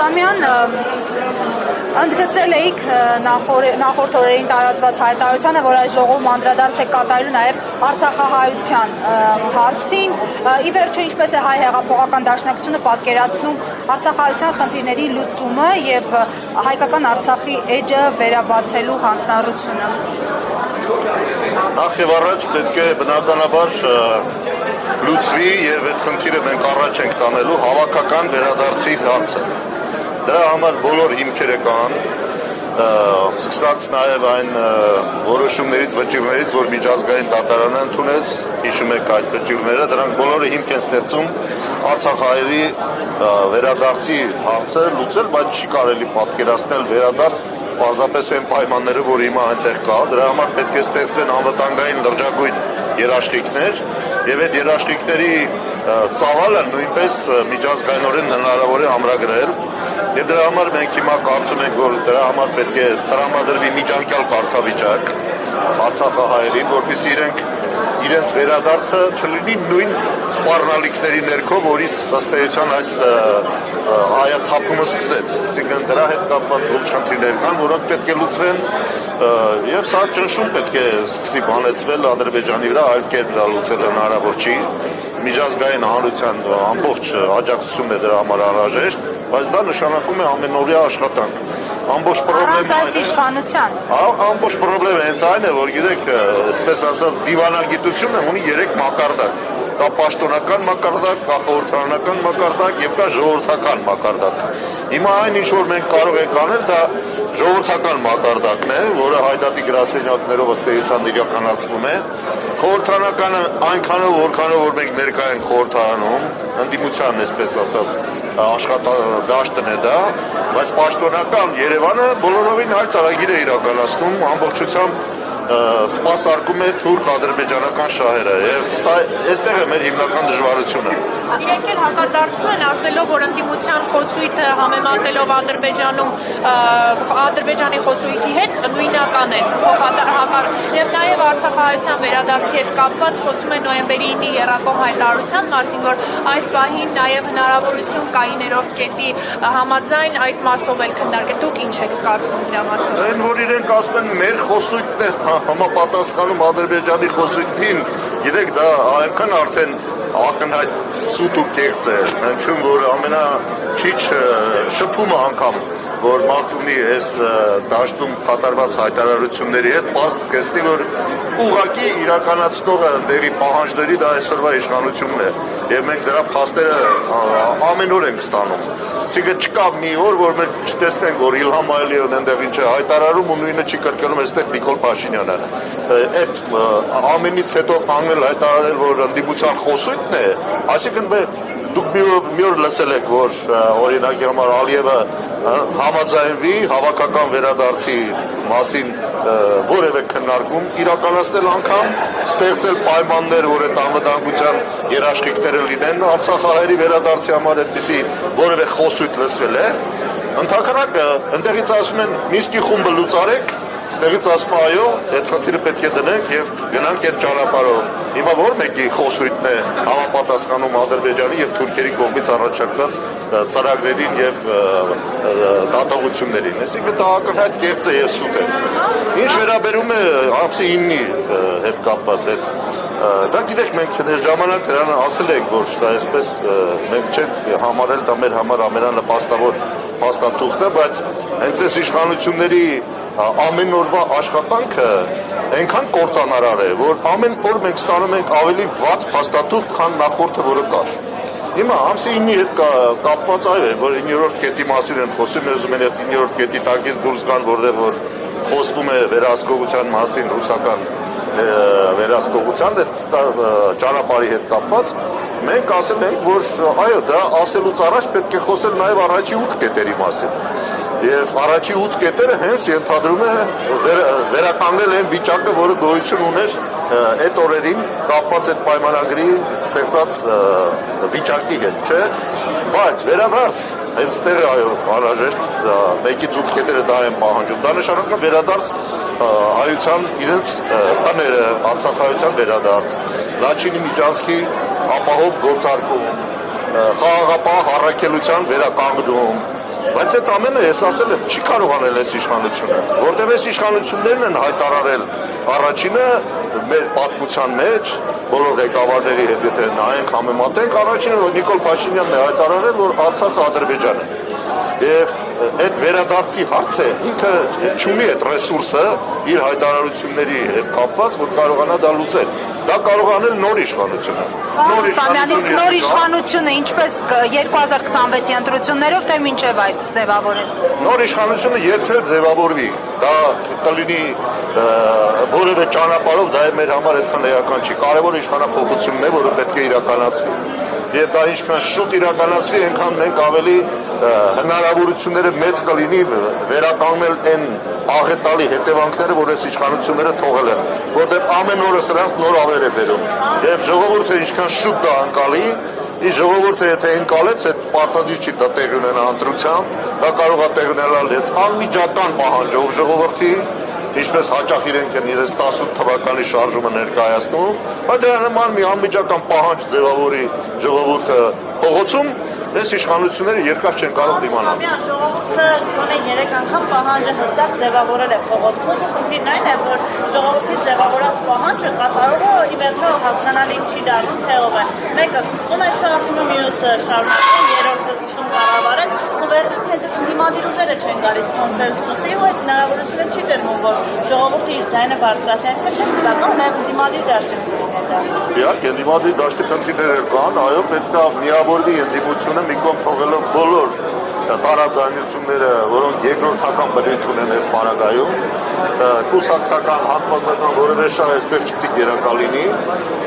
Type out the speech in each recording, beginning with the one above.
Աբրահամյան, ընդգծել էիք նախորդ օրերին տարածված հայտարարությանը, որ այս ժողովում անդրադարձ է կատարելու նաև արցախահայության հարցին։ Ի վերջո, ինչպես է հայ հեղափոխական դաշնակցությունը պատկերացնում արցախահայության խնդիրների լուծումը եւ հայկական Արցախի էջը վերաբացելու հանձնառությունը։ Նախ եւ առաջ պետք է բնականաբար լուծվի եւ այդ խնդիրը մենք առաջ ենք տանելու հավաքական վերադարձի հարցը։ Դրա համար բոլոր հիմքերը կան, սկսած նաև այն որոշումներից, վճիռներից, որ միջազգային դատարանը ընդունեց, հիշում եք այդ վճիռները, դրանք բոլորը հիմք են ստեղծում Արցախահայերի վերադարձի հարցը լուծել, բայց չի կարելի պատկերացնել վերադարձ պարզապես այն պայմանները, որ հիմա այնտեղ կա, դրա համար պետք է ստեղծվեն անվտանգային լրջագույն երաշխիքներ եւ այդ երաշխիքների ծավալը նույնպես միջազգայինորեն հնարավոր է ամրագրել եւ դրա համար մենք հիմա կարծում ենք, որ դրա համար պետք է տրամադրվի միջանկյալ կարգավիճակ արցախահայերին, որպեսզի իրենց վերադարձը չլինի նույն սպառնալիքների ներքո, որից ըստ էության այս հայաթափումը սկսեց։ Այսինքն դրա հետ կապված ողջ խնդիրներ կան, որոնք պետք է լուծվեն եւ սա ճնշում պետք է սկսի բանեցվել Ադրբեջանի վրա, այլ կերպ դա լուծել հնարավոր չի։ Միջազգային հանրության ամբողջ աջակցությունն է դրա համար անհրաժեշտ, բայց դա նշանակում է ամենօրյա աշխատանք։ Ամբողջ պրոբլեմը հենց այն է, որ գիտեք, այսպես ասած, դիվանագիտությունը ունի 3 մակարդակ։ Կա պաշտոնական մակարդակ, կա խորհրդարանական մակարդակ եւ կա ժողովրդական մակարդակ։ Հիմա այն ինչ որ մենք կարող ենք անել, դա ժողովրդական մակարդակն է, որը հայդատի գրասենյակներով ըստ էության իրականացվում է։ Խորհրդանականը այնքանով, որքանով որ մենք ներկա ենք խորհրդարանում, ընդդիմության, այսպես ասած, աշխատադաշտն է դա, բայց պաշտոնական Երևանը բոլորովին այլ ծրագիր է իրականացնում, ամբողջությամբ սպասարկում է թուրք-ադրբեջանական շահերը եւ այստեղ է մեր հիմնական դժվարությունը։ Իրենք էլ հակադարձում են ասելով, որ ընդդիմության խոսույթը համեմատելով Ադրբեջանի խոսույթի հետ նույնական են, եւ նաեւ արցախահայության վերադարձի հետ կապված խոսում են նոյեմբերի 9-ի եռակողմ հայտարարության մասին, որ այս պահին նաեւ հնարավորություն կա 9-րդ կետի համաձայն այդ մասով էլ քննարկել։ Դուք ինչ եք կարծում դրա մասին։ Այն որ իրենք ասում են մեր խոսույթն է համապատասխանում Ադրբեջանի խոսույթին, գիտեք, դա այնքան արդեն ակնհայտ սուտ ու կեղծ է, հնչում որ ամենաքիչ շփումը անգամ, որ Մարտունի այս դաշտում կատարված հայտարարությունների հետ պարզ կգտնի, որ ուղղակի իրականացնողը դերի պահանջների դա այսօրվա իշխանությունն է եւ մենք դրա փաստերը ամեն օր ենք ստանում։ Այսինքն չկա մի օր, որ մենք չտեսնենք, որ Իլհամ Ալիևն այնտեղ ինչ է հայտարարում ու նույնը չի կրկնում այստեղ Նիկոլ Փաշինյանը։ Այդ ամենից հետո կանգնել հայտարարել, որ ընդդիմության խոսույթն է, այսինքն դուք մի օր լսել եք, որ օրինակի համար Ալիևը համաձայնվի հավաքական վերադարձի մասին որևէ քննարկում իրականացնել անգամ, ստեղծել պայմաններ, որ այդ անվտանգության երաշխիքները լինեն արցախահայերի վերադարձի համար այդպիսի որևէ խոսույթ լսվել է։ Ընդհակառակը ընդեղից ասում են Մինսկի խումբը լուծարեք, ստեղից ասում այո, այդ խնդիրը պետք է դնենք եւ գնանք այդ ճանապարհով։ Հիմա որ մեկի խոսույթն է համապատասխանում Ադրբեջանի եւ Թուրքիայի կողմից առաջարկված ծրագրերին եւ դատողություններին։ Այսինքն դա ակնհայտ կեղծ է եւ սուտ է։ Ինչ վերաբերում է ամսի 9-ի հետ կապված այդ դա գիտեք մենք ժամանակ դրան ասել ենք, որ դա այսպես մենք չենք համարել դա մեր համար ամենանպաստավոր փաստաթուղթը, բայց հենց այս իշխանությունների ամեն օրվա աշխատանքը այնքան կործանարար է, որ ամեն օր մենք ստանում ենք ավելի վատ փաստաթուղթ, քան նախորդը, որը կար։ Հիմա ամսի 9-ի հետ կապված այո, որ 9-րդ կետի մասին են խոսում, ուզում են այդ 9-րդ կետի տակից դուրս գան, որտեղ որ խոսվում է վերահսկողության մասին ռուսական վերահսկողության ճանապարհի հետ կապված, մենք ասել ենք, որ այո, դա ասելուց առաջ պետք է խոսել նաև առաջի 8 կետերի մասին։ Եվ առաջի 8 կետերը հենց ենթադրում է վերականգնել այն վիճակը, որը գոյություն ուներ այդ օրերին կապված այդ պայմանագրի ստեղծած վիճակի հետ, չէ՞։ Բայց վերադարձ հենց տեղը այո անհրաժեշտ մեկից 8 կետերը դա են պահանջում։ Դա նշանակում է վերադարձ հայության իրենց տները, արցախահայության վերադարձ, Լաչինի միջանցքի ապահով գործարկում, խաղաղապահ առաքելության վերականգնում, Բայց այդ ամենը ես ասել եմ, չի կարող անել այս իշխանությունը, որտեղ այս իշխանություններն են հայտարարել առաջինը մեր պատմության մեջ, բոլոր ղեկավարների հետ եթե նայենք համեմատենք, առաջինը որ Նիկոլ Փաշինյանն է հայտարարել, որ Արցախը Ադրբեջան է։ Եվ այդ վերադարձի հարցը ինքը չունի այդ ռեսուրսը իր հայտարարությունների հետ կապված, որ կարողանա դա լուծել։ Դա կարող անել նոր իշխանությունը։ Իսկ նոր իշխանությունը ինչպես 2026-ի ընտրություններով թե մինչև այդ ձևավորել։ Նոր իշխանությունը երբեք ձևավորվի։ Դա կլինի որևէ ճանապարհով, դա մեր համար այդքան էական չի։ Կարևոր իշխանափոխությունն է, որը պետք է իրականացվի։ Եվ դա ինչքան շուտ իրականացվի, այնքան մենք ավելի հնարավորությունները մեծ կլինի վերականգնել այն աղետալի հետևանքները, որ այս իշխանությունները թողել են, որտեղ ամեն օրը սրանց նոր ավեր է բերում։ Եվ ժողովուրդը ինչքան շուտ դա անկալի, ի ժողովուրդը եթե ընկալեց, այդ պարտադիր չի դա տեղի ունենա ընտրությամբ, դա կարող է տեղի ունենալ հենց անմիջական պահանջով ժողովրդի, ինչպես հաճախ իրենք են իրենց 18 թվականի շարժումը ներկայացնում, բայց դրա նման մի անմիջական պահանջ ձևավորի ժողովուրդը փողոցում, այս իշխանությունները երկար չեն կարող դիմանալ։ Ժողովուրդը գոնե 3 անգամ պահանջը հստակ ձևավորել է փողոցում, խնդիրն այն է, որ ժողովրդի ձևավորած պահանջը կատարողը ի վերջո հասկանալի չի դառնում, թե ով է։ Մեկը սկսում է շարժումը, մյուսը շարունակում, երրորդը սկսում կառավարել, ու վերջում հենց այդ դիմադիր ուժերը չեն գալիս կոնսենսուսի, ու այդ հնարավորությունը չի տրվում, որ ժողովուրդը իր ձայնը բարձրացնի, այսինքն չեն մտածում, նաև դիմադիր դաշտի լինի դա։ Իհարկե, դիմադիր դաշտի խնդիրներ կան, այո, պետք է միավորվի ընդդիմությունը մի կողմ թողելով բոլոր տարաձայնությունները, որոնք երկրորդական բնույթ ունեն այս պարագայում, կուսակցական, հատվածական որևէ շահ այստեղ չպետք է գերակա լինի,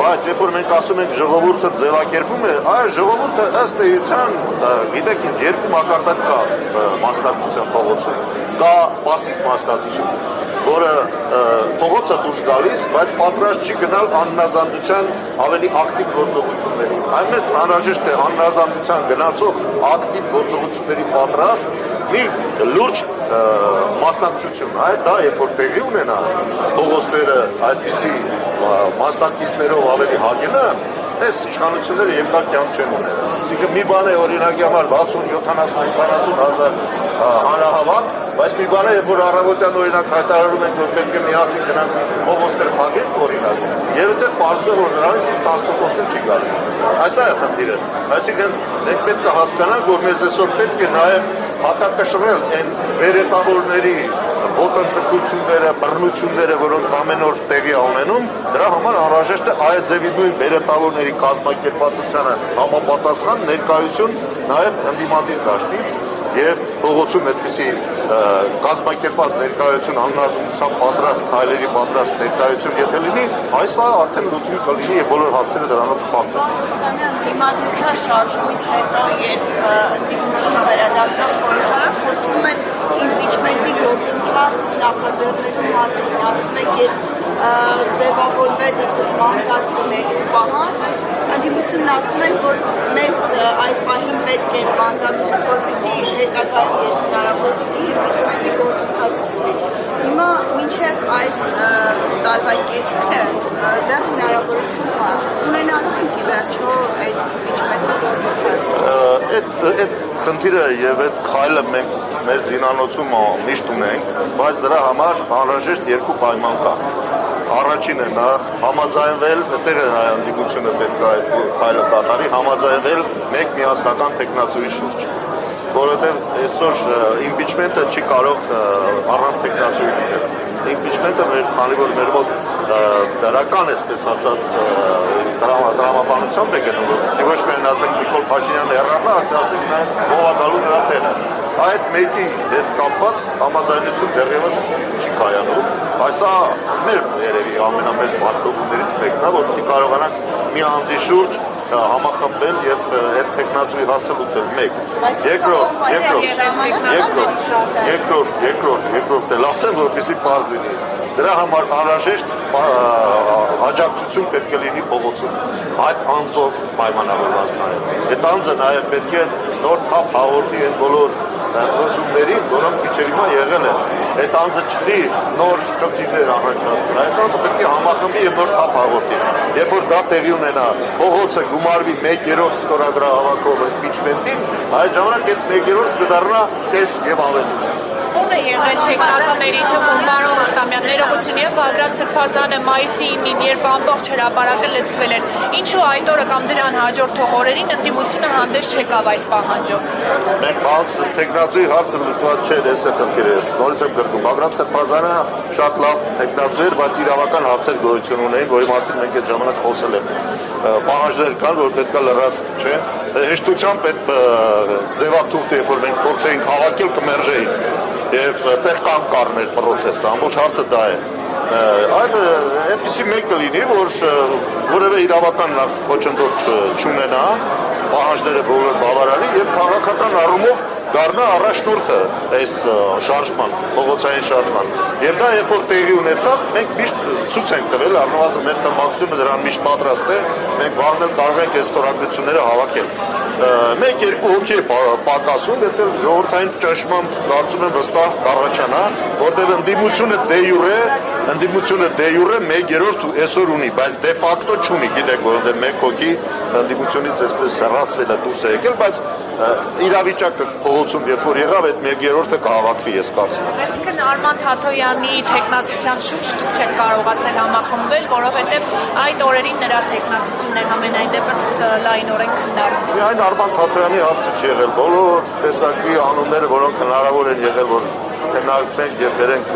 բայց երբ որ մենք ասում ենք ժողովուրդը ձևակերպում է, այ ժողովուրդը ըստ էության, գիտեք, երկու մակարդակ կա մասնակցության փողոցում, կա պասիվ մասնակցություն, որը փողոցը դուրս գալիս, բայց պատրաստ չի գնալ անհնազանդության ավելի ակտիվ գործողությունների։ Այնպես անհրաժեշտ է անհնազանդության գնացող ակտիվ գործողությունների պատրաստ մի լուրջ մասնակցություն, դա երբ որ տեղի ունենա փողոցները այդպիսի մասնակիցներով ավելի հագելը, այս իշխանությունները երկար կյանք չեն ունենա։ Այսինքն մի բան է օրինակի համար 60-70-80 հազար հանրահավաք, բայց մի բան է, երբ որ առավոտյան օրինակ հայտարարում են, որ պետք է միասին գնանք փողոցներ փակենք օրինակ, եւ դա պարզվում է, որ նրանից 10% չի գալիս։ Այսա է խնդիրը։ Այսինքն մենք պետք է հասկանանք, որ մեզ այսօր պետք է նաեւ հատակշռել այն վերետավորների ոտնձգությունները, բռնությունները, որոնք ամեն օր տեղի ունենում, դրա համար անհրաժեշտ է այդ ձևի նույն վերետավորների կազմակերպվածությանը համապատասխան ներկայություն նաև ընդդիմադիր դաշտից եւ փողոցում այդպիսի կազմակերպած ներկայություն անհնազանդության պատրաստ քայլերի պատրաստ ներկայություն եթե լինի, այսա արդեն լուծում կլինի եւ բոլոր հարցերը դրանով կփակվեն։ Դիմադրության շարժումից հետո, երբ ընդդիմությունը վերադարձավ խորհրդարան, խոսում են իմպիչմենտի գործընթաց նախաձեռնելու մասին, ասում եք, երբ ձևավորվեց այսպես մանկատունելու պահանջ, ընդդիմությունն ասում են, որ մեզ այդ պահին պետք է մանդատներ, որպեսզի հետագայում երբ հնարավոր լինի իմպիչմենտի գործընթաց սկսվի։ Հիմա մինչև այս տարվա կեսերը դեռ հնարավորություն կա ունենալու ենք ի վերջո այդ իմպիչմենտի գործընթացը։ Այդ խնդիրը եւ այդ քայլը մենք մեր զինանոցում միշտ ունենք, բայց դրա համար անհրաժեշտ երկու պայման կա։ Առաջինը նա համաձայնվել, այդտեղ է ընդդիմությունը պետք է այդ քայլը կատարի, համաձայնվել մեկ միասնական տեխնացուի շուրջ, որովհետև այսօր իմպիչմենտը չի կարող առանց տեխնացուի լինել։ Իմպիչմենտը քանի որ մեր մոտ դրական այսպես ասած դրամաբանությամբ է գնում, ոչ միայն ասենք Նիկոլ Փաշինյանը հեռանա, ասենք նաև ողադալու նրա տեղը։ Այդ մեկի հետ կապված համաձայնություն դեռևս չի կայանում, այսա մեր երևի ամենամեծ մասնագետներից մեկն է, որ չի կարողանանք մի անձի շուրջ համախմբել եւ այդ տեխնացուի հարցը լուծել մեկ։ Երկրորդ լասեմ, որպեսզի պարզ լինի։ Դրա համար անհրաժեշտ աջակցություն պետք է լինի փողոցում։ Այդ անձով պայմանավորված նաև։ Այդ անձը նաև պետք է նոր թափ հաղորդի այն բոլոր լուծումներին, որոնք քիչ հիմա եղել են։ Այդ անձը չդի նոր խնդիրներ առաջացնել, այդ անձը պետք է համախմբի եւ նոր թափ հաղորդի։ Երբ որ դա տեղի ունենա, փողոցը գումարվի 1/3 ստորագրահավաքով impeachment-ին, այդ ժամանակ այդ 1/3 կդառնա տես եւ ավելի։ Ո՞րն է եղել տեխնականների թվում Մարոն Ռուստամյան, ներողություն եւ Բագրատ Սրբազանը մայիսի 9-ին, երբ ամբողջ հրապարակը լցվել էր, ինչու այդ օրը կամ դրան հաջորդող օրերին ընդդիմությունը հանդես չեկավ այդ պահանջով։ Մենք բացը տեխնացուի հարցը լուծված չէր, էս է խնդիրը, նորից եմ գրկում։ Բագրատ Սրբազանը շատ լավ տեխնացու էր, բայց իրավական հարցեր գոյություն ունեին, որի մասին մենք այդ ժամանակ խոսել ենք։ Պահանջներ կան, որ պետք է լրաց չէ։ Հեշտությամբ այդ ձևաթուղթը, երբ որ մենք փորձեինք հավաքել, կմերժեին։ Եվ տեղ կան կար մեր պրոցեսը, ամբողջ հարցը դա է։ Այդ այնպեսի մեկ կլինի, որ որևէ իրավական խոչընդոտ չունենա, պահանջները բոլոր բավարարի եւ քաղաքական առումով դառնա առաջնորդը այս շարժման, փողոցային շարժման։ Եվ դա երբ որ տեղի ունեցավ, մենք միշտ ցույց ենք տվել, առնվազն մեր տնտեսությունը դրան միշտ պատրաստ է, մենք վաղն կարող ենք այս ստորագրությունները հավաքել։ 1-2 հոգի է պակասում, եթե ժողովրդային ճնշմամբ կարծում եմ վստահ կառաջանա, որտեղ ընդդիմությունը դե յուրե 1/3 այսօր ունի, բայց դե ֆակտո չունի, գիտեք, որոնց մեկ հոգի ընդդիմությունից այսպես հեռացվել է դուրս է եկել, բայց իրավիճակը փողոցում երբ որ եղավ, այդ 1/3-ը կհավաքվի, ես կարծում եմ։ Այսինքն Արման Թաթոյանի տեխնացության շուրջ դուք չեք կարողացել համախմբվել, որովհետև այդ օրերին նրա տեխնացությունն էր համենայն դեպս լայնորեն քննարկվում։ Միայն Արման Թաթոյանի հարցը չի եղել, բոլոր տեսակի անունները, որոնք հնարավոր են եղել, որ քննարկվենք եւ վերենք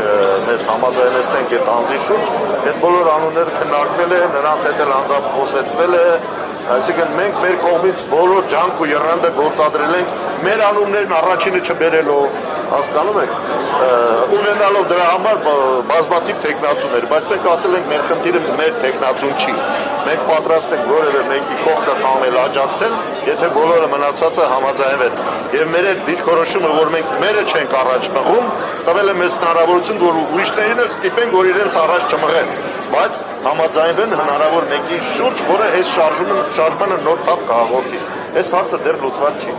մեզ համաձայնեցնենք այդ անձի շուրջ, այդ բոլոր անունները քննարկվել են, նրանց հետ էլ անձամբ խոսեցվել է, այսինքն մենք մեր կողմից բոլոր ջանք ու եռանդը գործադրել ենք մեր անուններն առաջինը չբերելով, հասկանում եք, ունենալով դրա համար բազմաթիվ տեխնացուներ, բայց մենք ասել ենք մեր խնդիրը մեր տեխնացուն չի, մենք պատրաստ ենք որևէ մեկի կողքը տանել, աջակցել, եթե բոլորը մնացածը համաձայնվեն, եւ մեր այդ դիրքորոշումը, որ մենք մերը չենք առաջ մղում, տվել է մեզ հնարավորություն, որ ուրիշներին էլ ստիպենք, որ իրենց առաջ չմղեն, բայց համաձայնվեն հնարավոր մեկի շուրջ, որը այս շարժմանը նոր թափ կհաղորդի։ Այս հարցը դեռ լուծված չի։